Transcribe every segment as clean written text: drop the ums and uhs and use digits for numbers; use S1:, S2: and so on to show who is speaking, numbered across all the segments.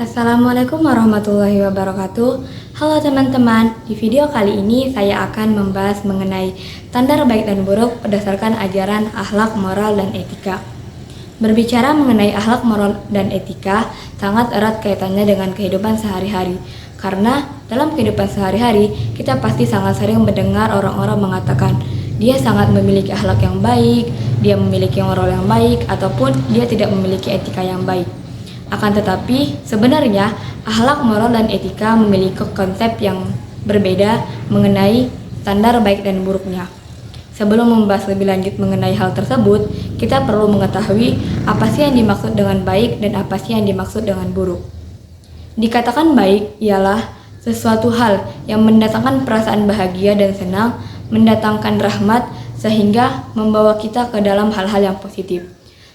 S1: Assalamualaikum warahmatullahi wabarakatuh. Halo teman-teman, di video kali ini saya akan membahas mengenai tanda baik dan buruk berdasarkan ajaran akhlak, moral, dan etika. Berbicara mengenai akhlak, moral, dan etika sangat erat kaitannya dengan kehidupan sehari-hari. Karena dalam kehidupan sehari-hari, kita pasti sangat sering mendengar orang-orang mengatakan dia sangat memiliki akhlak yang baik, dia memiliki moral yang baik, ataupun dia tidak memiliki etika yang baik. Akan tetapi, sebenarnya akhlak, moral, dan etika memiliki konsep yang berbeda mengenai standar baik dan buruknya. Sebelum membahas lebih lanjut mengenai hal tersebut, kita perlu mengetahui apa sih yang dimaksud dengan baik dan apa sih yang dimaksud dengan buruk. Dikatakan baik ialah sesuatu hal yang mendatangkan perasaan bahagia dan senang, mendatangkan rahmat, sehingga membawa kita ke dalam hal-hal yang positif.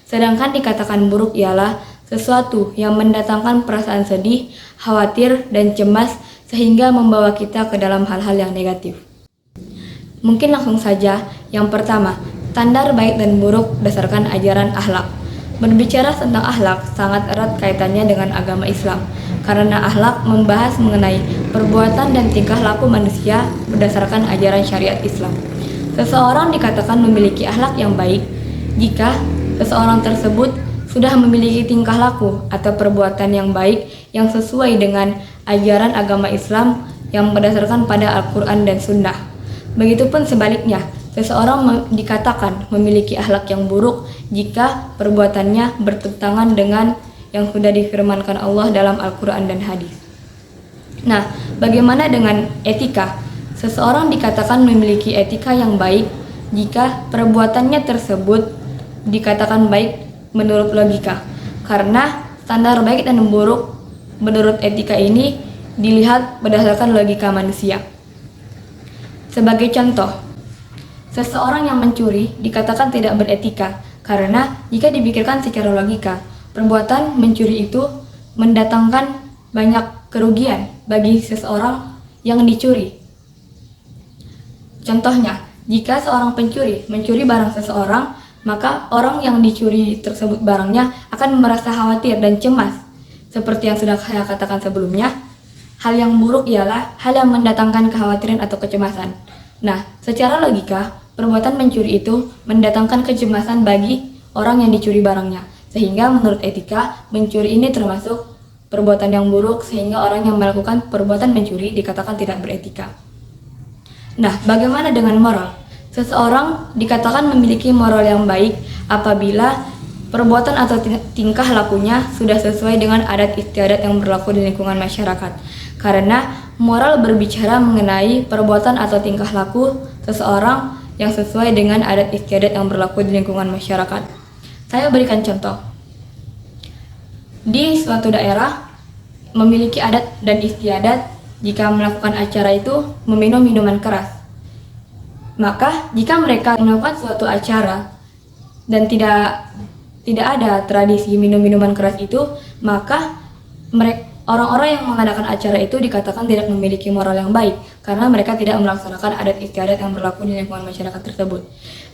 S1: Sedangkan dikatakan buruk ialah sesuatu yang mendatangkan perasaan sedih, khawatir, dan cemas sehingga membawa kita ke dalam hal-hal yang negatif. Mungkin langsung saja, yang pertama, standar baik dan buruk berdasarkan ajaran akhlak. Berbicara tentang akhlak sangat erat kaitannya dengan agama Islam, karena akhlak membahas mengenai perbuatan dan tingkah laku manusia berdasarkan ajaran syariat Islam. Seseorang dikatakan memiliki akhlak yang baik jika seseorang tersebut sudah memiliki tingkah laku atau perbuatan yang baik yang sesuai dengan ajaran agama Islam yang berdasarkan pada Al-Quran dan Sunnah. Begitupun sebaliknya, seseorang dikatakan memiliki akhlak yang buruk jika perbuatannya bertentangan dengan yang sudah difirmankan Allah dalam Al-Quran dan hadis. Nah, bagaimana dengan etika? Seseorang dikatakan memiliki etika yang baik jika perbuatannya tersebut dikatakan baik menurut logika, karena standar baik dan buruk menurut etika ini dilihat berdasarkan logika manusia. Sebagai contoh, seseorang yang mencuri dikatakan tidak beretika, karena jika dipikirkan secara logika, perbuatan mencuri itu mendatangkan banyak kerugian bagi seseorang yang dicuri. Contohnya, jika seorang pencuri mencuri barang seseorang, maka orang yang dicuri tersebut barangnya akan merasa khawatir dan cemas. Seperti yang sudah saya katakan sebelumnya, hal yang buruk ialah hal yang mendatangkan kekhawatiran atau kecemasan. Nah, secara logika, perbuatan mencuri itu mendatangkan kecemasan bagi orang yang dicuri barangnya. Sehingga menurut etika, mencuri ini termasuk perbuatan yang buruk, sehingga orang yang melakukan perbuatan mencuri dikatakan tidak beretika. Nah, bagaimana dengan moral? Seseorang dikatakan memiliki moral yang baik apabila perbuatan atau tingkah lakunya sudah sesuai dengan adat istiadat yang berlaku di lingkungan masyarakat. Karena moral berbicara mengenai perbuatan atau tingkah laku seseorang yang sesuai dengan adat istiadat yang berlaku di lingkungan masyarakat. Saya berikan contoh. Di suatu daerah memiliki adat dan istiadat jika melakukan acara itu meminum minuman keras. Maka jika mereka melakukan suatu acara dan tidak ada tradisi minum minuman keras itu, maka orang-orang yang mengadakan acara itu dikatakan tidak memiliki moral yang baik karena mereka tidak melaksanakan adat istiadat yang berlaku di lingkungan masyarakat tersebut.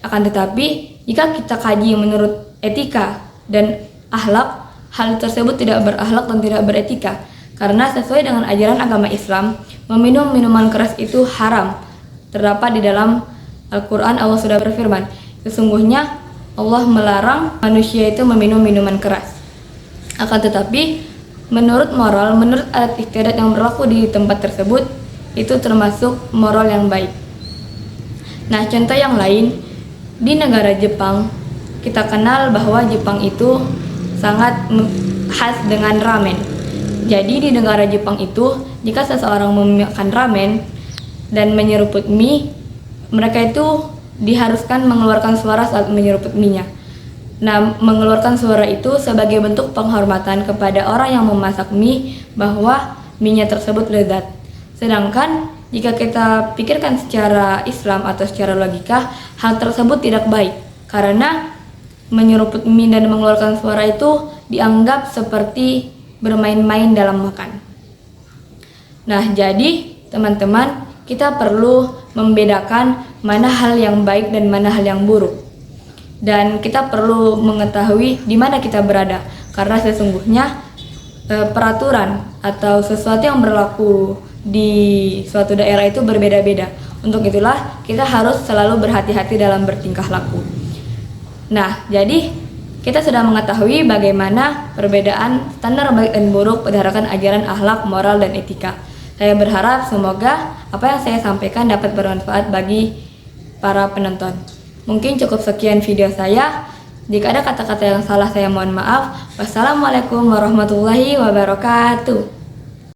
S1: Akan tetapi, jika kita kaji menurut etika dan akhlak, hal tersebut tidak berakhlak dan tidak beretika karena sesuai dengan ajaran agama Islam, meminum minuman keras itu haram. Terdapat di dalam Al-Quran, Allah sudah berfirman, sesungguhnya Allah melarang manusia itu meminum minuman keras. Akan tetapi, menurut moral, menurut adat istiadat yang berlaku di tempat tersebut, itu termasuk moral yang baik. Nah, contoh yang lain, di negara Jepang, kita kenal bahwa Jepang itu sangat khas dengan ramen. Jadi di negara Jepang itu, jika seseorang memakan ramen dan menyeruput mie, mereka itu diharuskan mengeluarkan suara saat menyeruput mie-nya. Nah, mengeluarkan suara itu sebagai bentuk penghormatan kepada orang yang memasak mie bahwa mie-nya tersebut lezat. Sedangkan jika kita pikirkan secara Islam atau secara logika, hal tersebut tidak baik karena menyeruput mie dan mengeluarkan suara itu dianggap seperti bermain-main dalam makan. Nah, jadi teman-teman, kita perlu membedakan mana hal yang baik dan mana hal yang buruk. Dan kita perlu mengetahui di mana kita berada, karena sesungguhnya peraturan atau sesuatu yang berlaku di suatu daerah itu berbeda-beda. Untuk itulah kita harus selalu berhati-hati dalam bertingkah laku. Nah, jadi kita sudah mengetahui bagaimana perbedaan standar baik dan buruk berdasarkan ajaran akhlak, moral, dan etika. Saya berharap semoga apa yang saya sampaikan dapat bermanfaat bagi para penonton. Mungkin cukup sekian video saya. Jika ada kata-kata yang salah saya mohon maaf. Wassalamualaikum warahmatullahi wabarakatuh.